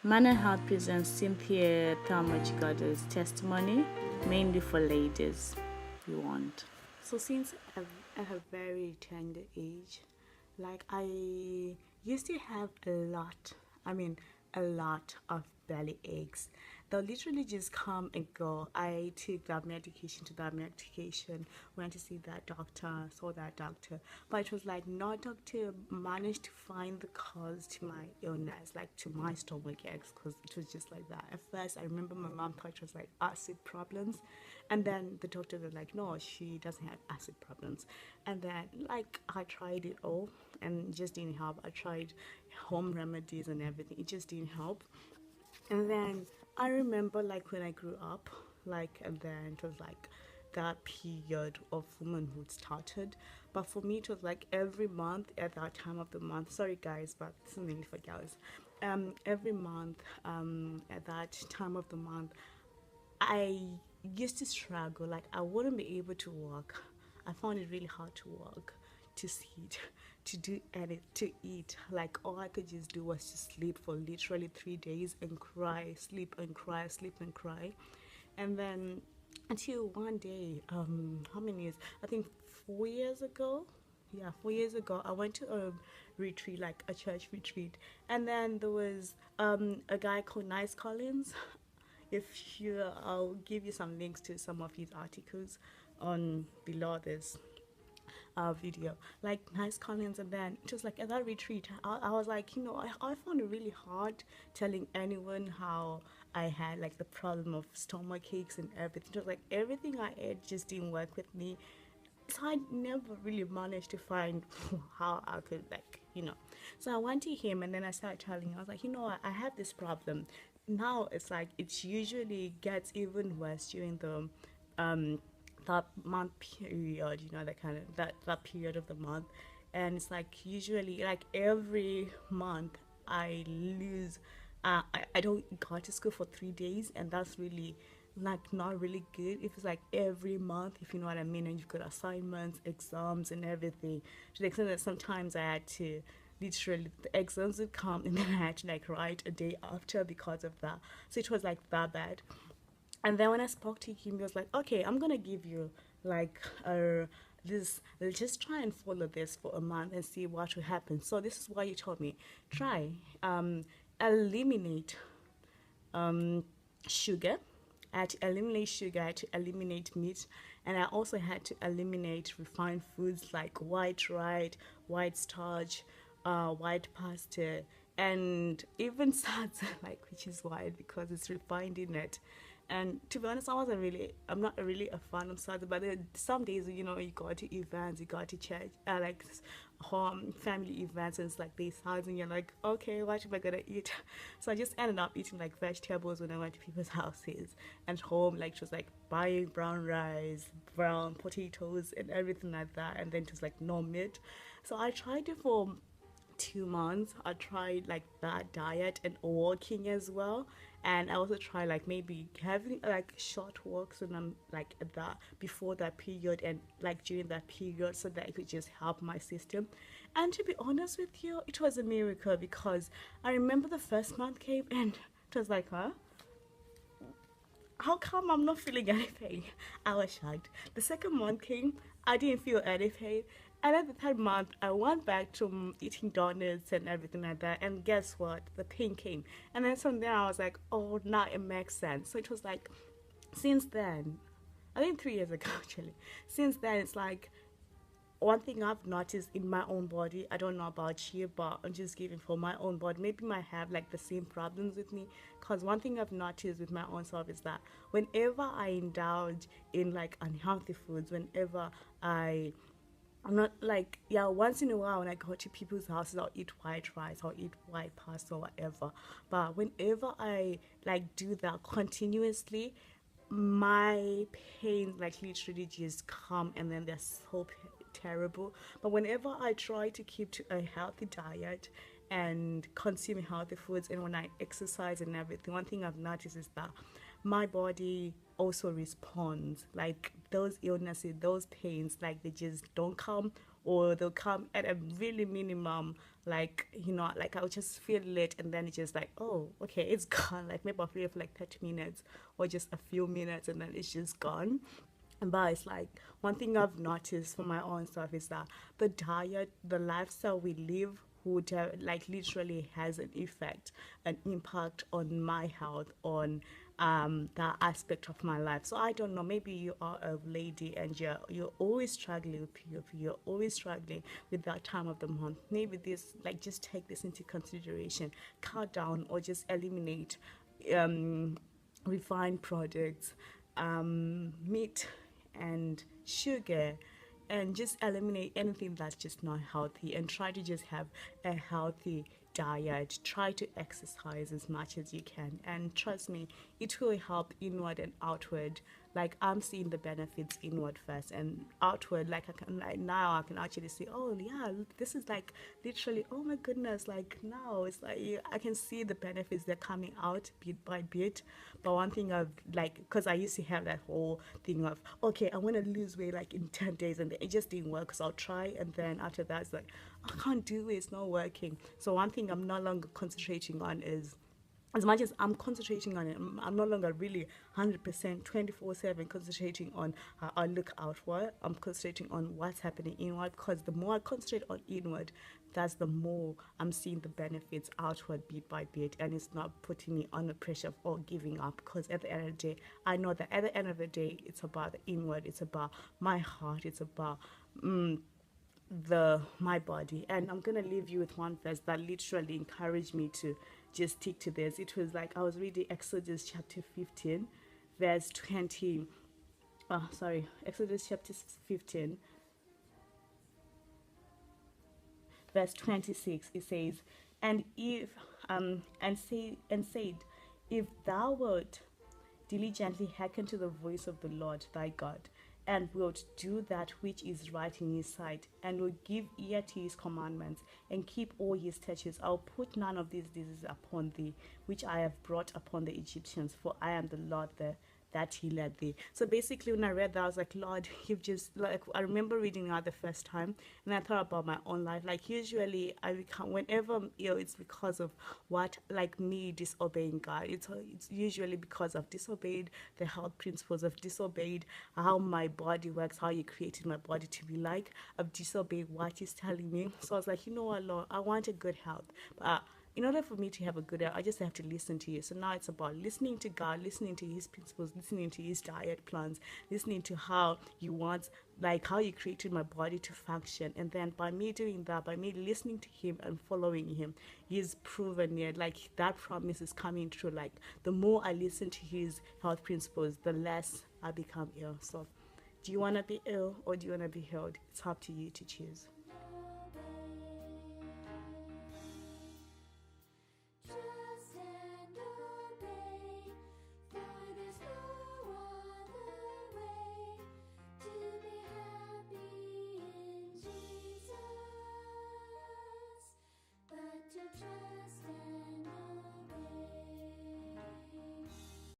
Manor Health presents Cynthia Goddard's testimony, mainly for ladies, if you want. So since at a very tender age, like I used to have a lot of belly aches. They'll literally just come and go. I took that medication to that medication, went to see that doctor, saw that doctor. But it was like no doctor managed to find the cause to my illness, like to my stomach aches, because it was just like that. At first, I remember my mom thought it was like acid problems. And then the doctor was like, no, she doesn't have acid problems. And then, like, I tried it all and it just didn't help. I tried home remedies and everything, it just didn't help. And then I remember, like, when I grew up, like, and then it was like that period of womanhood started. But for me, it was like every month at that time of the month. Sorry, guys, but this is mainly for girls. Every month, at that time of the month, I used to struggle. Like I wouldn't be able to walk. I found it really hard to walk, to sit, to do edit, to eat. Like all I could just do was to sleep for literally 3 days and cry, sleep and cry, sleep and cry, and then until one day, how many years? I think 4 years ago. Yeah, 4 years ago, I went to a retreat, like a church retreat, and then there was a guy called Nice Collins. If you, I'll give you some links to some of his articles on below this video, like Nice Collins. And then just like at that retreat, I was like, I found it really hard telling anyone how I had like the problem of stomach aches and everything. Just like everything I ate just didn't work with me. So I never really managed to find how I could So I went to him and then I started telling him, I was like, I have this problem. Now it's like it usually gets even worse during the that month period, that kind of that period of the month. And it's like usually like every month I lose I don't go to school for 3 days, and that's really like not really good if it's like every month, if you know what I mean, and you've got assignments, exams and everything, to the extent that sometimes I had to literally the exams would come and then I had to like write a day after because of that. So it was like that bad. And then when I spoke to him, he was like, okay, I'm gonna give you like this, just try and follow this for a month and see what will happen. So this is what you told me: try, eliminate sugar. I had to eliminate sugar, I had to eliminate meat, and I also had to eliminate refined foods like white starch, white pasta, and even salsa, like, which is white because it's refined in it. And to be honest, I'm not really a fan of salsa, but some days, you go to events, you go to church, like home family events, and it's like they salsa, and you're like, okay, what am I gonna eat? So I just ended up eating like vegetables when I went to people's houses, and home, like, just like buying brown rice, brown potatoes, and everything like that, and then just like no meat. So I tried it for 2 months. I tried like that diet and walking as well. And I also try like maybe having like short walks when I'm like at that before that period and like during that period, so that it could just help my system. And to be honest with you, it was a miracle, because I remember the first month came and it was like, huh? How come I'm not feeling anything? I was shocked. The second month came, I didn't feel anything. And then the third month, I went back to eating donuts and everything like that. And guess what? The pain came. And then from there, I was like, oh, now it makes sense. So it was like, since then, I think 3 years ago actually, since then, it's like one thing I've noticed in my own body, I don't know about you, but I'm just giving for my own body. Maybe might have like the same problems with me. Because one thing I've noticed with my own self is that whenever I indulge in like unhealthy foods, whenever I'm not like, yeah, once in a while when I go to people's houses, I'll eat white rice, I'll eat white pasta or whatever. But whenever I like do that continuously, my pains like literally just come, and then they're so terrible. But whenever I try to keep to a healthy diet and consume healthy foods, and when I exercise and everything, one thing I've noticed is that my body also responds. Like those illnesses, those pains, like they just don't come or they'll come at a really minimum, like, like I'll just feel it, and then it's just like, oh, okay, it's gone. Like maybe I'll feel it for like 30 minutes or just a few minutes, and then it's just gone. But it's like one thing I've noticed for my own stuff is that the diet, the lifestyle we live would like literally has an effect, an impact on my health, on that aspect of my life. So I don't know, maybe you are a lady and you're always struggling with POP, you're always struggling with that time of the month. Maybe this, like, just take this into consideration, cut down or just eliminate um refined products, meat and sugar, and just eliminate anything that's just not healthy, and try to just have a healthy diet. Try to exercise as much as you can, and trust me, it will help inward and outward. Like I'm seeing the benefits inward first and outward. Like I can, like now I can actually see, oh yeah, this is like literally, oh my goodness, like now it's like I can see the benefits, they're coming out bit by bit. But one thing I've like, because I used to have that whole thing of, okay, I want to lose weight like in 10 days, and it just didn't work, so I'll try, and then after that it's like, I can't do it, it's not working. So one thing I'm no longer concentrating on is, as much as I'm concentrating on it, I'm no longer really 100% 24/7 concentrating on how I look outward. I'm concentrating on what's happening inward, because the more I concentrate on inward, that's the more I'm seeing the benefits outward bit by bit, and it's not putting me under pressure or giving up. Because at the end of the day, I know that at the end of the day, it's about the inward, it's about my heart, it's about the my body. And I'm gonna leave you with one verse that literally encouraged me to just stick to this. It was like I was reading Exodus chapter 15 verse 20, Exodus chapter 15 verse 26. It says, and if and said, if thou wilt diligently hearken to the voice of the Lord thy God, and wilt do that which is right in his sight, and will give ear to his commandments, and keep all his statutes, I'll put none of these diseases upon thee, which I have brought upon the Egyptians, for I am the Lord that he led thee. So basically, when I read that, I was like, Lord, you've just, like, I remember reading that the first time, and I thought about my own life. Like, usually, I become, whenever I'm ill, it's because of what, like, me disobeying God. It's usually because I've disobeyed the health principles, I've disobeyed how my body works, how you created my body to be like. I've disobeyed what He's telling me. So I was like, you know what, Lord, I want a good health. But in order for me to have a good health, I just have to listen to you. So now it's about listening to God, listening to his principles, listening to his diet plans, listening to how you want, like how you created my body to function. And then by me doing that, by me listening to him and following him, he's proven it. Like that promise is coming true. Like the more I listen to his health principles, the less I become ill. So do you want to be ill or do you want to be healed? It's up to you to choose.